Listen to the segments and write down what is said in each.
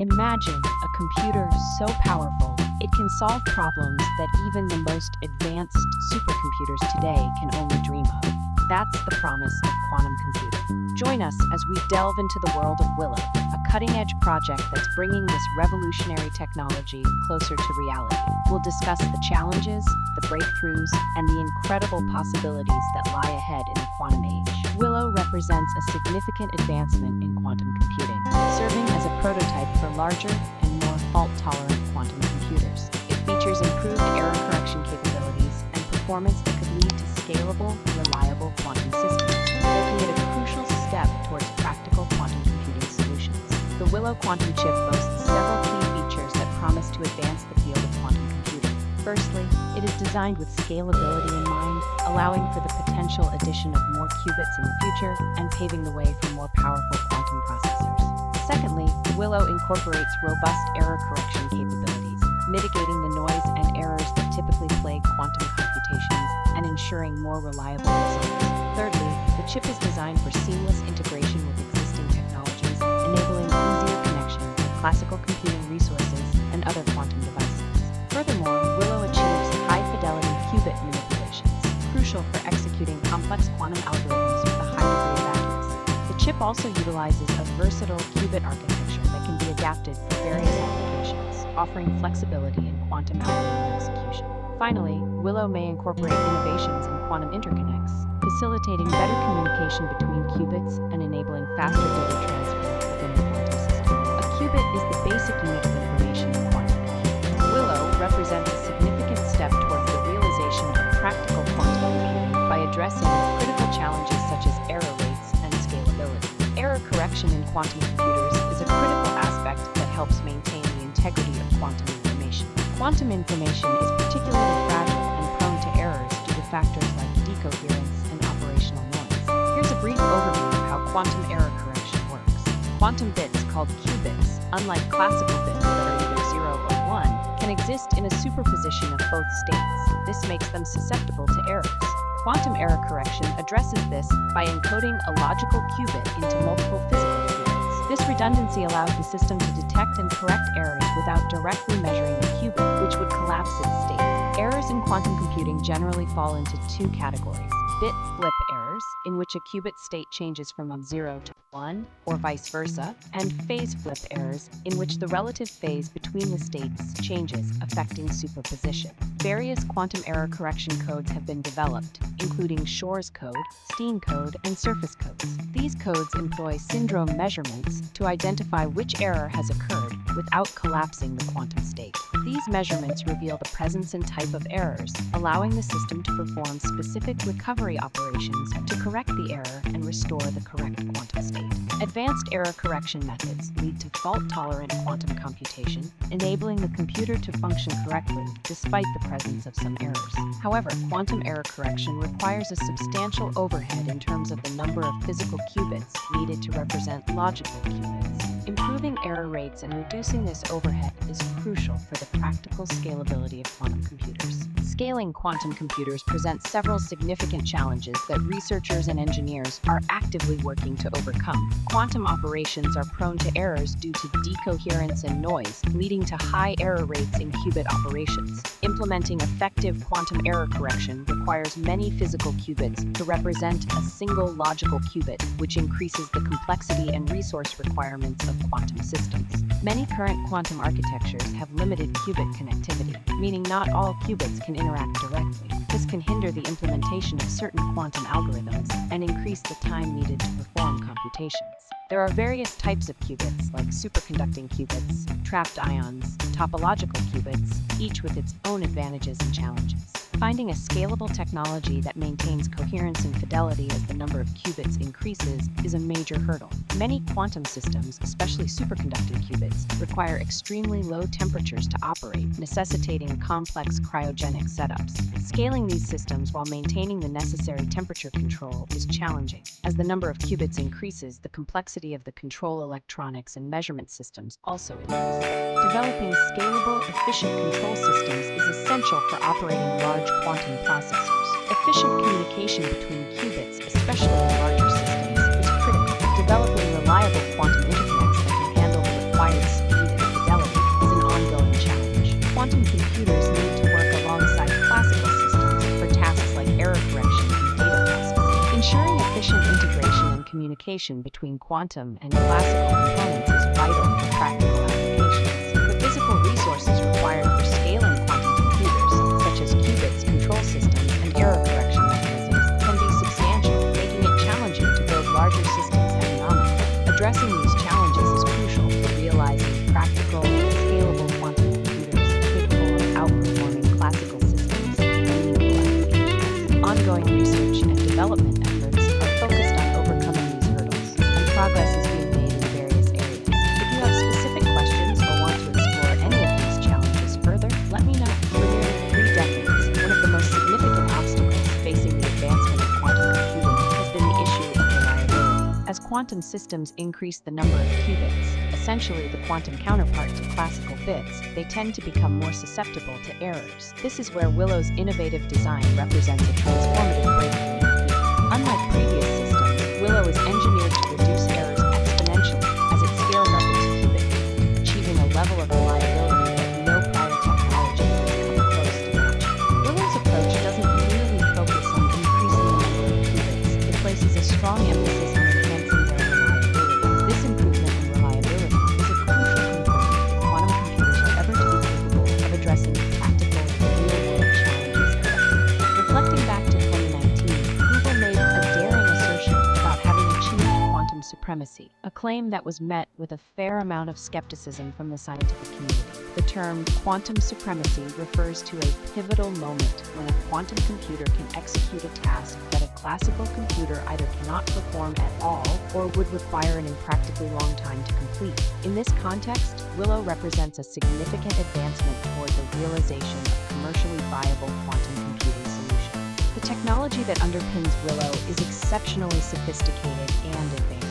Imagine a computer so powerful it can solve problems that even the most advanced supercomputers today can only dream of. That's the promise of quantum computing. Join us as we delve into the world of Willow, a cutting-edge project that's bringing this revolutionary technology closer to reality. We'll discuss the challenges, the breakthroughs, and the incredible possibilities that lie ahead in the quantum age. Willow represents a significant advancement in quantum computing, serving as a prototype for larger and more fault-tolerant quantum computers. It features improved error correction capabilities and performance that could lead to scalable, reliable quantum systems, making it a crucial step towards practical quantum computing solutions. The Willow quantum chip boasts several key features that promise to advance the field of quantum computing. Firstly, it is designed with scalability in mind, allowing for the potential addition of more qubits in the future and paving the way for more powerful quantum processors. Secondly, Willow incorporates robust error correction capabilities, mitigating the noise and errors that typically plague quantum computations and ensuring more reliable results. Thirdly, the chip is designed for seamless integration with existing technologies, enabling easier connection with classical computing resources and other quantum devices. Furthermore, Willow achieves high-fidelity qubit manipulations, crucial for executing complex quantum algorithms with a high degree of accuracy. The chip also utilizes a versatile qubit architecture that can be adapted for various applications, offering flexibility in quantum algorithm execution. Finally, Willow may incorporate innovations in quantum interconnects, facilitating better communication between qubits and enabling faster data transfer within the quantum system. A qubit is the basic unit of information in quantum computing. Willow represents a significant step towards the realization of practical quantum computing by addressing critical challenges such as error rates and scalability. Error correction in quantum computers is a critical aspect that helps maintain the integrity of quantum information. Quantum information is particularly fragile and prone to errors due to factors like decoherence and operational noise. Here's a brief overview of how quantum error correction works. Quantum bits, called qubits, unlike classical bits that are either 0 or 1, can exist in a superposition of both states. This makes them susceptible to errors. Quantum error correction addresses this by encoding a logical qubit into multiple physical qubits. This redundancy allows the system to detect and correct errors without directly measuring the qubit, which would collapse its state. Errors in quantum computing generally fall into two categories: bit flip errors, in which a qubit state changes from 0 to 1, or vice versa, and phase flip errors, in which the relative phase between the states changes, affecting superposition. Various quantum error correction codes have been developed, including Shor's code, Steen code, and surface codes. These codes employ syndrome measurements to identify which error has occurred without collapsing the quantum state. These measurements reveal the presence and type of errors, allowing the system to perform specific recovery operations to correct the error and restore the correct quantum state. Advanced error correction methods lead to fault-tolerant quantum computation, enabling the computer to function correctly despite the presence of some errors. However, quantum error correction requires a substantial overhead in terms of the number of physical qubits needed to represent logical qubits. Improving error rates and reducing this overhead is crucial for the practical scalability of quantum computers. Scaling quantum computers presents several significant challenges that researchers and engineers are actively working to overcome. Quantum operations are prone to errors due to decoherence and noise, leading to high error rates in qubit operations. Implementing effective quantum error correction requires many physical qubits to represent a single logical qubit, which increases the complexity and resource requirements of quantum systems. Many current quantum architectures have limited qubit connectivity, meaning not all qubits can interact directly. This can hinder the implementation of certain quantum algorithms and increase the time needed to perform computations. There are various types of qubits, like superconducting qubits, trapped ions, topological qubits, each with its own advantages and challenges. Finding a scalable technology that maintains coherence and fidelity as the number of qubits increases is a major hurdle. Many quantum systems, especially superconducting qubits, require extremely low temperatures to operate, necessitating complex cryogenic setups. Scaling these systems while maintaining the necessary temperature control is challenging. As the number of qubits increases, the complexity of the control electronics and measurement systems also increases. Developing scalable, efficient control systems is essential for operating large quantum processors. Efficient communication between qubits, especially in larger systems, is critical. Developing reliable quantum interconnects that can handle the required speed communication between quantum and classical components is vital for practical applications. The physical resources required for scaling quantum computers, such as qubits, control systems, and error correction mechanisms, can be substantial, making it challenging to build larger systems economically. Addressing these challenges is crucial for realizing practical, scalable quantum computers capable of outperforming classical systems in meaningful applications. Ongoing research and development efforts are focused on overcoming these hurdles, and progress is being made in various areas. If you have specific questions or want to explore any of these challenges further, let me know. For nearly 3 decades, one of the most significant obstacles facing the advancement of quantum computing has been the issue of reliability. As quantum systems increase the number of qubits, essentially the quantum counterpart to classical bits, they tend to become more susceptible to errors. This is where Willow's innovative design represents a transformative breakthrough in the field. Unlike previous systems, Willow is engineered to reduce errors exponentially as it scales up its qubit count, achieving a level of reliability that no prior technology has come close to matching. Willow's approach doesn't merely focus on increasing the number of qubits, it places a strong emphasis on enhancing their reliability. This improvement in reliability is a crucial component if quantum computers are ever to be capable of addressing practical, real-world challenges effectively. Reflecting back to 2019, Google made a daring assertion about having achieved quantum supremacy, a claim that was met with a fair amount of skepticism from the scientific community. The term quantum supremacy refers to a pivotal moment when a quantum computer can execute a task that a classical computer either cannot perform at all or would require an impractically long time to complete. In this context, Willow represents a significant advancement toward the realization of commercially viable quantum computing solutions. The technology that underpins Willow is exceptionally sophisticated and advanced.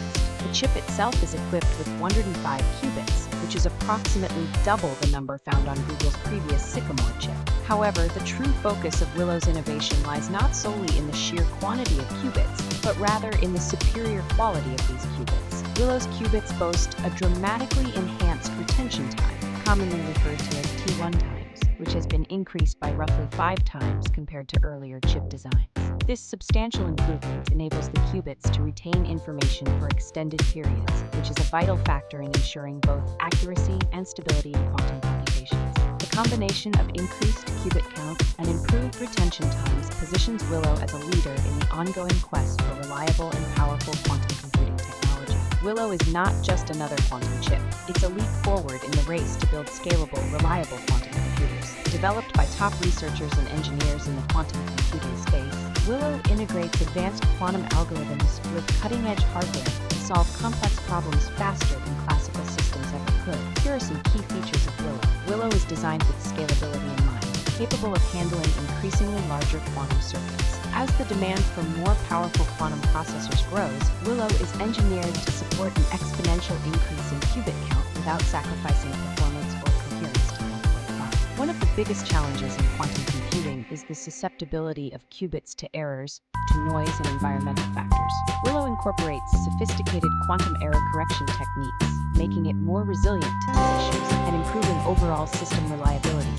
The chip itself is equipped with 105 qubits, which is approximately double the number found on Google's previous Sycamore chip. However, the true focus of Willow's innovation lies not solely in the sheer quantity of qubits, but rather in the superior quality of these qubits. Willow's qubits boast a dramatically enhanced retention time, commonly referred to as T1 times, which has been increased by roughly 5 times compared to earlier chip designs. This substantial improvement enables the qubits to retain information for extended periods, which is a vital factor in ensuring both accuracy and stability in quantum computations. The combination of increased qubit count and improved retention times positions Willow as a leader in the ongoing quest for reliable and powerful quantum computing technology. Willow is not just another quantum chip. It's a leap forward in the race to build scalable, reliable quantum computers. Developed by top researchers and engineers in the quantum computing space, Willow integrates advanced quantum algorithms with cutting-edge hardware to solve complex problems faster than classical systems ever could. Here are some key features of Willow. Willow is designed with scalability in mind, capable of handling increasingly larger quantum circuits. As the demand for more powerful quantum processors grows, Willow is engineered to support an exponential increase in qubit count without sacrificing performance or coherence time. One of the biggest challenges in quantum computing is the susceptibility of qubits to errors, to noise, and environmental factors. Willow incorporates sophisticated quantum error correction techniques, making it more resilient to these issues and improving overall system reliability.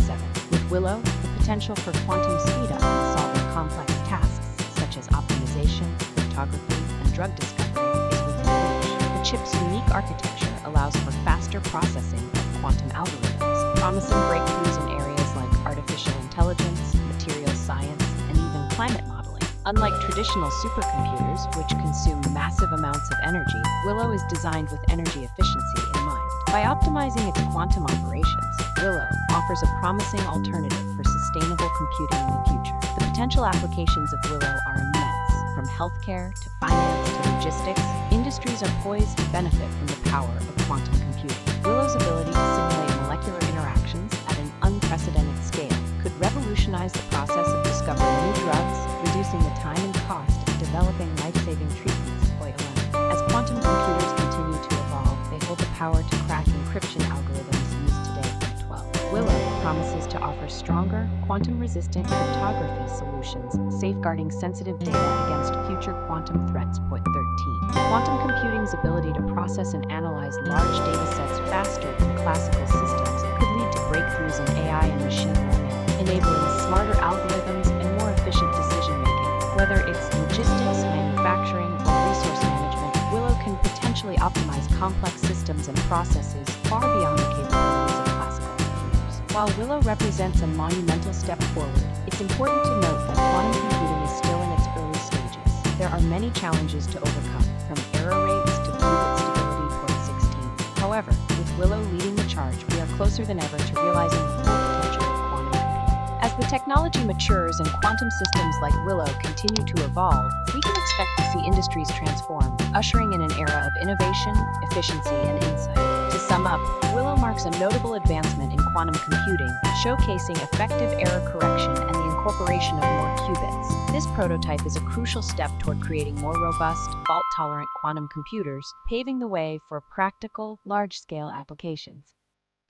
With Willow, the potential for quantum speed-up in solving complex tasks such as optimization, cryptography, and drug discovery is within reach. The chip's unique architecture allows for faster processing of quantum algorithms, promising breakthroughs in areas like artificial intelligence, materials science, and even climate modeling. Unlike traditional supercomputers, which consume massive amounts of energy, Willow is designed with energy efficiency in mind. By optimizing its quantum operations, Willow offers a promising alternative for sustainable computing in the future. The potential applications of Willow are immense. From healthcare to finance to logistics, industries are poised to benefit from the power of quantum computing. Willow's ability to simulate molecular interactions at an unprecedented scale could revolutionize the process of discovering new drugs, reducing the time and cost of developing life-saving treatments. As quantum computers continue to evolve, they hold the power to crack encryption algorithms used today by 12. Willow promises to offer stronger, quantum-resistant cryptography solutions, safeguarding sensitive data against future quantum threats. 13. Quantum computing's ability to process and analyze large data sets faster than classical systems could lead to breakthroughs in AI and machine learning, enabling smarter algorithms and more efficient decision-making. Whether it's logistics, manufacturing, or resource management, Willow complex systems and processes far beyond the capabilities of classical computers. While Willow represents a monumental step forward, it's important to note that quantum computing is still in its early stages. There are many challenges to overcome, from error rates to qubit stability towards 16. However, with Willow leading the charge, we are closer than ever to realizing the full potential of quantum computing. As the technology matures and quantum systems like Willow continue to evolve, we can expect to see industries transform, ushering in an era of innovation, efficiency, and insight. To sum up, Willow marks a notable advancement in quantum computing, showcasing effective error correction and the incorporation of more qubits. This prototype is a crucial step toward creating more robust, fault-tolerant quantum computers, paving the way for practical, large-scale applications.